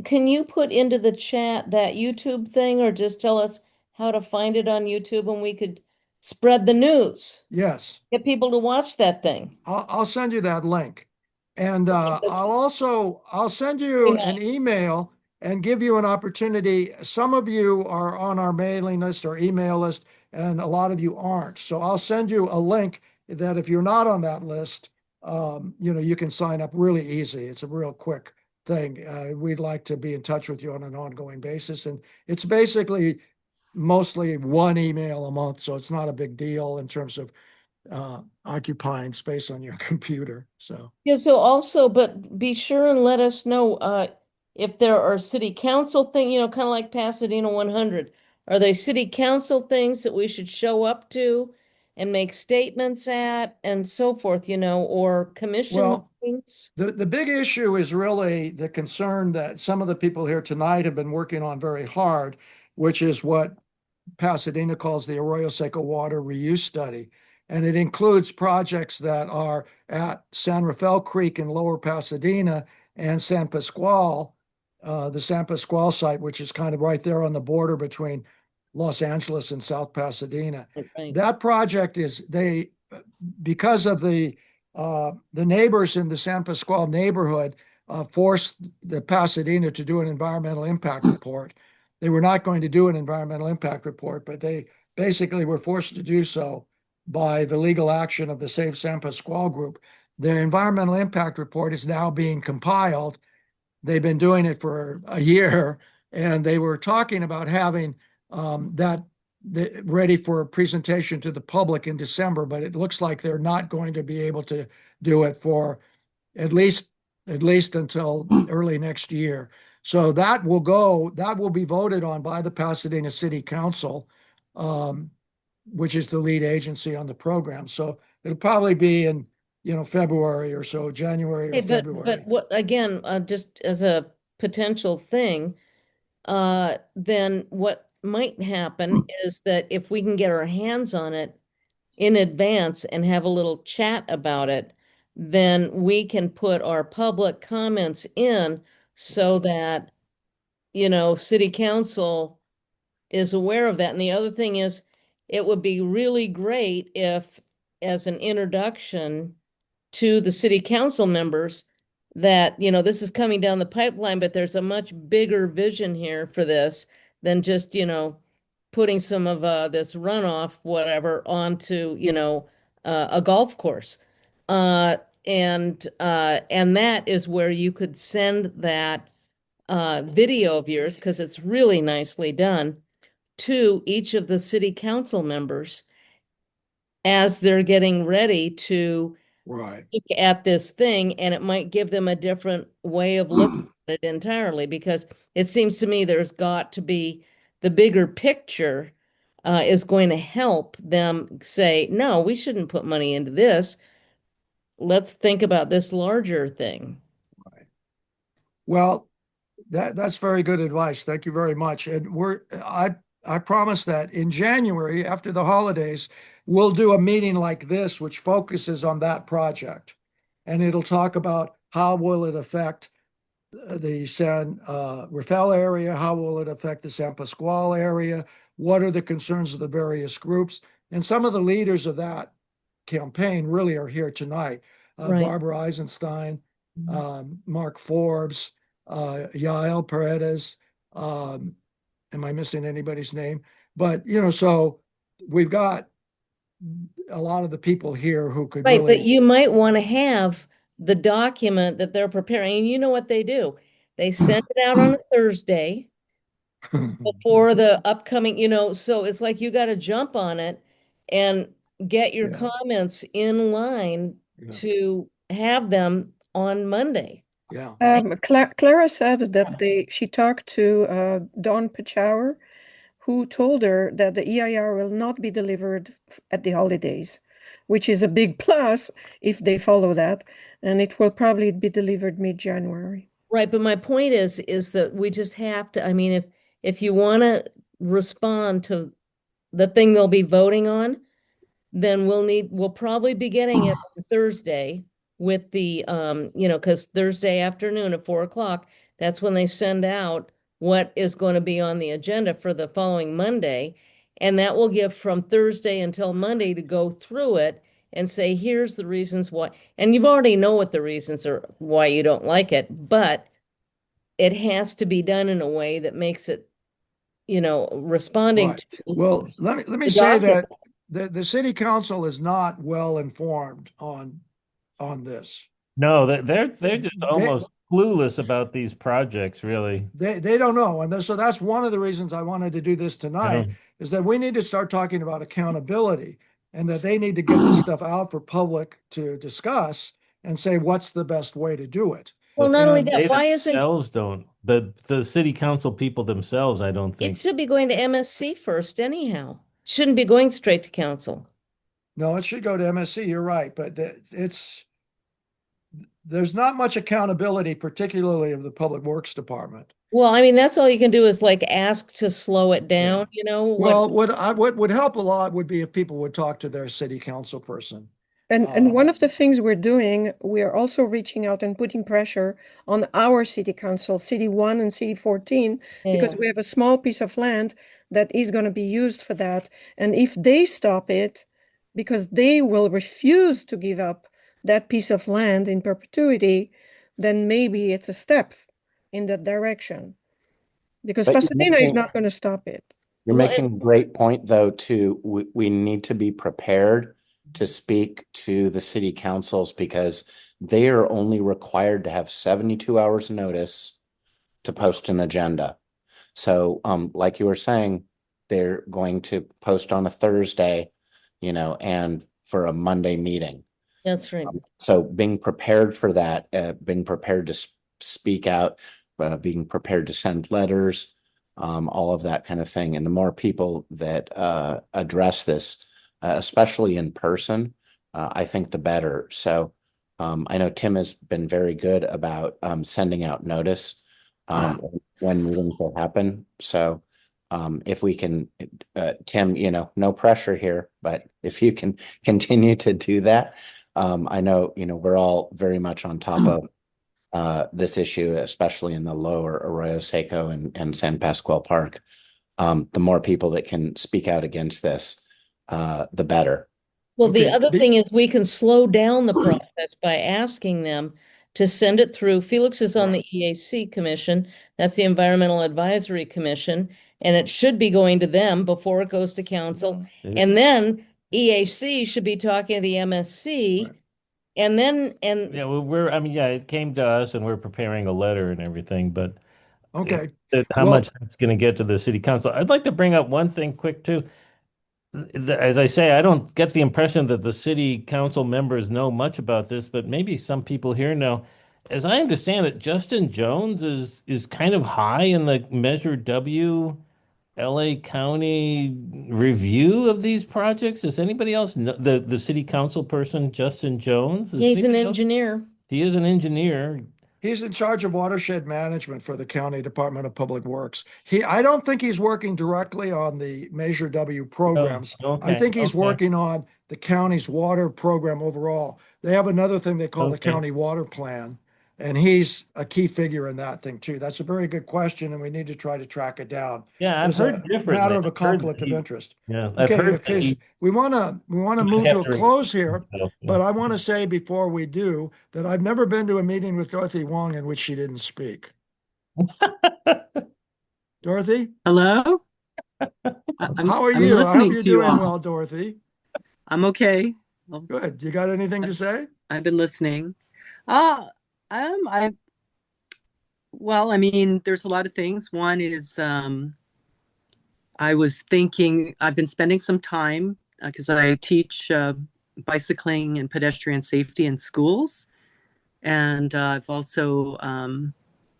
S5: can you put into the chat that YouTube thing or just tell us how to find it on YouTube and we could spread the news,
S2: Yes,
S5: get people to watch that thing.
S2: I'll send you that link. And
S5: Okay,
S2: I'll send you an email and give you an opportunity. Some of you are on our mailing list or email list, and a lot of you aren't. So I'll send you a link that if you're not on that list, you can sign up really easy. It's a real quick thing. We'd like to be in touch with you on an ongoing basis. And it's basically mostly one email a month. So it's not a big deal in terms of occupying space on your computer. So
S5: Yeah, so also, but be sure and let us know if there are city council thing, kind of like Pasadena 100. Are there city council things that we should show up to and make statements at and so forth, or commission
S2: well,
S5: things?
S2: the big issue is really the concern that some of the people here tonight have been working on very hard, which is what Pasadena calls the Arroyo Seco Water Reuse Study. And it includes projects that are at San Rafael Creek in Lower Pasadena and San Pasqual, the San Pasqual site, which is kind of right there on the border between Los Angeles and South Pasadena.
S5: Right.
S2: That project is because of the neighbors in the San Pasqual neighborhood forced the Pasadena to do an environmental impact report. They were not going to do an environmental impact report, but they basically were forced to do so by the legal action of the Save San Pasqual group. The environmental impact report is now being compiled. They've been doing it for a year, and they were talking about having that ready for a presentation to the public in December, but it looks like they're not going to be able to do it for at least until early next year. So that will be voted on by the Pasadena City Council, which is the lead agency on the program. So it'll probably be in, February or so, January or
S5: Hey, but
S2: February.
S5: what again, just as a potential thing, then what might happen is that if we can get our hands on it in advance and have a little chat about it, then we can put our public comments in so that, city council is aware of that. And the other thing is, it would be really great if, as an introduction to the city council members, that, this is coming down the pipeline, but there's a much bigger vision here for this than just, putting some of this runoff, whatever, onto, a golf course. And that is where you could send that video of yours, because it's really nicely done, to each of the city council members as they're getting ready to
S2: Right.
S5: look at this thing, and it might give them a different way of looking at it entirely, because it seems to me there's got to be the bigger picture is going to help them say, no, we shouldn't put money into this. Let's think about this larger thing.
S2: Right. Well, that's very good advice. Thank you very much. And I promise that in January, after the holidays, we'll do a meeting like this, which focuses on that project. And it'll talk about how will it affect the San Rafael area, how will it affect the San Pasqual area, what are the concerns of the various groups. And some of the leaders of that campaign really are here tonight.
S5: Right.
S2: Barbara Eisenstein, Mark Forbes, Yael Paredes. Am I missing anybody's name? But, so we've got a lot of the people here who could
S5: Right, but
S2: really,
S5: you might want to have the document that they're preparing. And you know what they do? They send it out on a Thursday before the upcoming, so it's like you got to jump on it and get your
S2: Yeah.
S5: comments in line
S2: Yeah.
S5: to have them on Monday.
S2: Yeah.
S10: Clara said that she talked to Don Pichower, who told her that the EIR will not be delivered at the holidays, which is a big plus if they follow that, and it will probably be delivered mid-January.
S5: Right, but my point is that we just have to, I mean, if you want to respond to the thing they'll be voting on, then we'll probably be getting it on Thursday with the, because Thursday afternoon at 4 o'clock, that's when they send out what is going to be on the agenda for the following Monday. And that will give from Thursday until Monday to go through it and say, here's the reasons why. And you already know what the reasons are why you don't like it, but it has to be done in a way that makes it, responding
S2: Right.
S5: to
S2: Well, let me
S5: the
S2: say
S5: docket.
S2: that the city council is not well informed on this.
S3: No, they're just
S2: They
S3: almost clueless about these projects, really.
S2: they don't know, and so that's one of the reasons I wanted to do this tonight,
S3: Yeah.
S2: is that we need to start talking about accountability, and that they need to get this stuff out for public to discuss and say what's the best way to do it.
S5: Well, not only
S2: And
S5: that,
S3: They
S5: why isn't
S3: themselves don't. The city council people themselves, I don't
S5: it
S3: think.
S5: should be going to MSC first anyhow. Shouldn't be going straight to council.
S2: no, it should go to MSC. You're right, but there's not much accountability, particularly of the Public Works Department.
S5: Well, I mean, that's all you can do is like ask to slow it down,
S2: Well, what would help a lot would be if people would talk to their city council person.
S10: And one of the things we're doing, we are also reaching out and putting pressure on our city council, City 1 and City 14, because
S5: Yeah.
S10: we have a small piece of land that is going to be used for that. And if they stop it, because they will refuse to give up that piece of land in perpetuity, then maybe it's a step in that direction. Because
S7: But
S10: Pasadena is not going to stop it.
S7: you're
S5: Well,
S7: making a great point, though, we need to be prepared to speak to the city councils because they are only required to have 72 hours notice to post an agenda. So, like you were saying, they're going to post on a Thursday, and for a Monday meeting.
S5: that's right.
S7: So being prepared for that, being prepared to speak out, being prepared to send letters, all of that kind of thing. And the more people that address this, especially in person, I think the better. So I know Tim has been very good about sending out notice when meetings will happen. So if we can, Tim, no pressure here, but if you can continue to do that, I know, we're all very much on top of this issue, especially in the lower Arroyo Seco and San Pasqual Park. The more people that can speak out against this, the better.
S5: Well, the
S2: Okay,
S5: other thing is we can slow down the process by asking them to send it through. Felix is on the EAC Commission. That's the Environmental Advisory Commission, and it should be going to them before it goes to council. And then EAC should be talking to the MSC.
S2: Right.
S5: And then,
S3: Yeah, it came to us and we're preparing a letter and everything, but
S2: Okay.
S3: how
S2: Well,
S3: much it's going to get to the city council. I'd like to bring up one thing quick too. As I say, I don't get the impression that the city council members know much about this, but maybe some people here know. As I understand it, Justin Jones is kind of high in the Measure W LA County review of these projects. Does anybody else know the city council person, Justin Jones?
S5: he's an engineer.
S3: He is an engineer.
S2: he's in charge of watershed management for the County Department of Public Works. I don't think he's working directly on the Measure W programs.
S3: Oh,
S2: I
S3: okay,
S2: think he's
S3: okay.
S2: working on the county's water program overall. They have another thing they call the
S3: Okay.
S2: county water plan, and he's a key figure in that thing too. That's a very good question, and we need to try to track it down.
S3: Yeah, I've
S2: It's
S3: heard
S2: a
S3: different.
S2: matter of a
S3: I've heard that
S2: conflict of interest.
S3: yeah, I've
S2: Okay,
S3: heard that
S2: because
S3: he
S2: we want to
S3: might
S2: move
S3: have
S2: to a
S3: to recuse
S2: close here,
S3: himself, yeah.
S2: but I want to say before we do that I've never been to a meeting with Dorothy Wong in which she didn't speak. Dorothy,
S13: Hello?
S2: how are
S13: I'm
S2: you? I hope
S13: listening
S2: you're
S13: to you
S2: doing
S13: all.
S2: well, Dorothy.
S13: I'm okay. Well,
S2: Good. You got anything to say?
S13: I've been listening. I well, I mean, there's a lot of things. One is I was thinking I've been spending some time because I teach bicycling and pedestrian safety in schools. And I've also,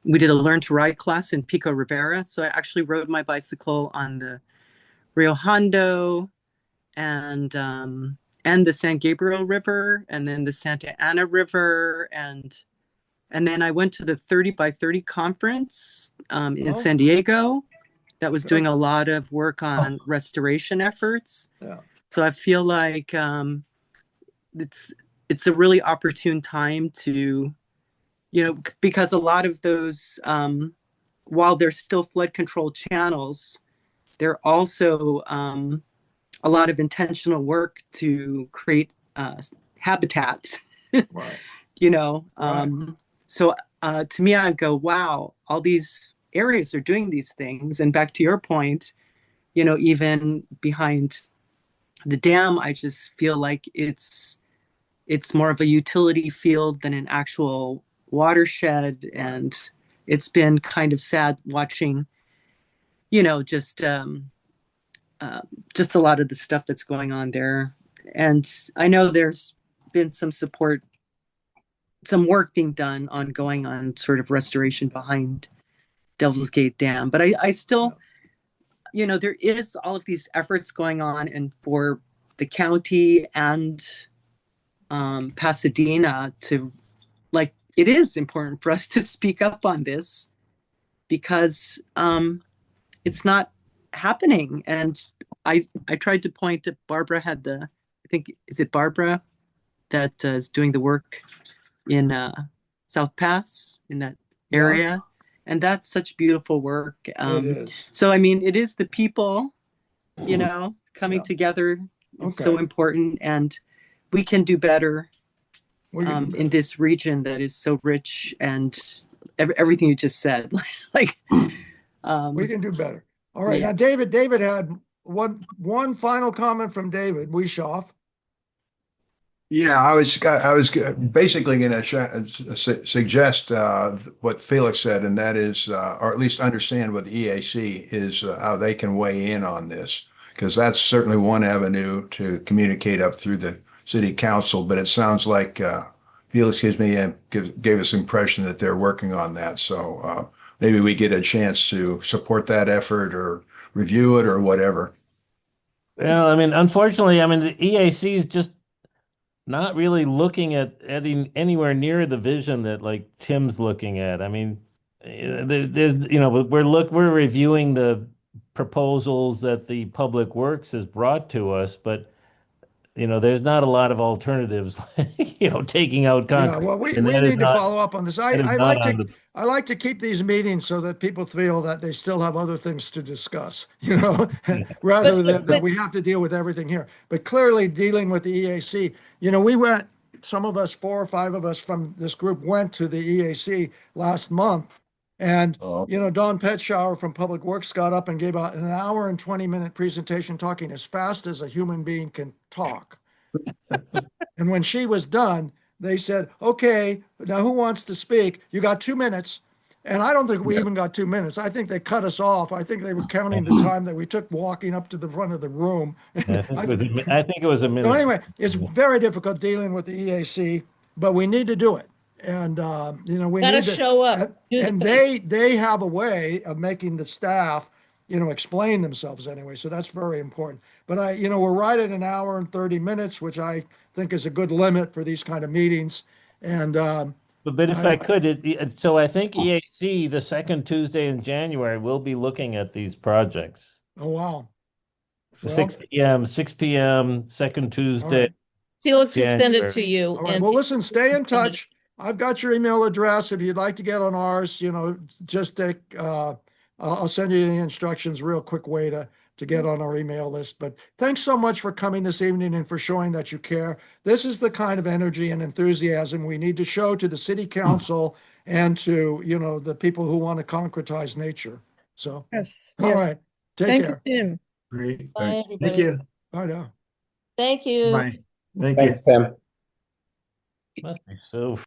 S13: we did a learn to ride class in Pico Rivera. So I actually rode my bicycle on the Rio Hondo and the San Gabriel River, and then the Santa Ana River, and then I went to the 30 by 30 conference in San Diego that was doing a lot of work on restoration efforts.
S2: Yeah.
S13: So I feel like it's a really opportune time to, because a lot of those, while they're still flood control channels, they're also a lot of intentional work to create habitat.
S2: Right.
S13: So to me, I go, wow, all these areas are doing these things. And back to your point, even behind the dam, I just feel like it's more of a utility field than an actual watershed. And it's been kind of sad watching, just a lot of the stuff that's going on there. And I know there's been some work being done ongoing on sort of restoration behind Devil's Gate Dam. But I still, there is all of these efforts going on, and for the county and Pasadena to, like, it is important for us to speak up on this because it's not happening. And I tried to point to Barbara I think, is it Barbara that is doing the work in South Pass in that area? And that's such beautiful work.
S2: It is.
S13: So, I mean, it is the people, coming together is so important, and we can do better in this region that is so rich, and everything you just said. Like,
S2: we can do better. All right. Now, David had one final comment from David Weishoff.
S11: Yeah, I was basically going to suggest what Felix said, and that is, or at least understand what the EAC is, how they can weigh in on this, because that's certainly one avenue to communicate up through the city council. But it sounds like Felix gave us the impression that they're working on that. So maybe we get a chance to support that effort or review it or whatever.
S3: Well, I mean, unfortunately, I mean, the EAC is just not really looking at anywhere near the vision that like Tim's looking at. I mean, there's we're reviewing the proposals that the Public Works has brought to us, but there's not a lot of alternatives, taking out concrete.
S2: Yeah, well, we
S3: And that is
S2: need to
S3: not-
S2: follow up on this.
S3: that is
S2: I
S3: not
S2: like
S3: on
S2: to
S3: the-
S2: I like to keep these meetings so that people feel that they still have other things to discuss, rather than that we have to deal with everything here. But clearly dealing with the EAC, we went, some of us, 4 or 5 of us from this group went to the EAC last month. And, Don Petschower from Public Works got up and gave out an hour and 20-minute presentation talking as fast as a human being can talk. And when she was done, they said, okay, now who wants to speak? You got 2 minutes. And I don't think we even got 2 minutes. I think they cut us off. I think they were counting the time that we took walking up to the front of the room.
S3: I think it was a minute.
S2: So anyway, it's very difficult dealing with the EAC, but we need to do it. And, we
S5: Gotta
S2: need to
S5: show up.
S2: And they have a way of making the staff, explain themselves anyway. So that's very important. But we're right at an hour and 30 minutes, which I think is a good limit for these kind of meetings. And
S3: But if I could, so I think EAC, the second Tuesday in January, will be looking at these projects.
S2: Oh, wow.
S3: 6 p.m., second Tuesday.
S2: Right.
S5: Felix will send it to you.
S2: All right. Well, listen, stay in touch. I've got your email address. If you'd like to get on ours, just take, I'll send you the instructions, real quick way to get on our email list. But thanks so much for coming this evening and for showing that you care. This is the kind of energy and enthusiasm we need to show to the city council and to, the people who want to concretize nature. So, all right. Take care.
S10: Thank you, Tim.
S1: Great.
S5: Bye, everybody.
S1: Thank you.
S2: Bye now.
S5: Thank you.
S1: Bye. Thank
S7: Thanks, Tim.
S3: Must be so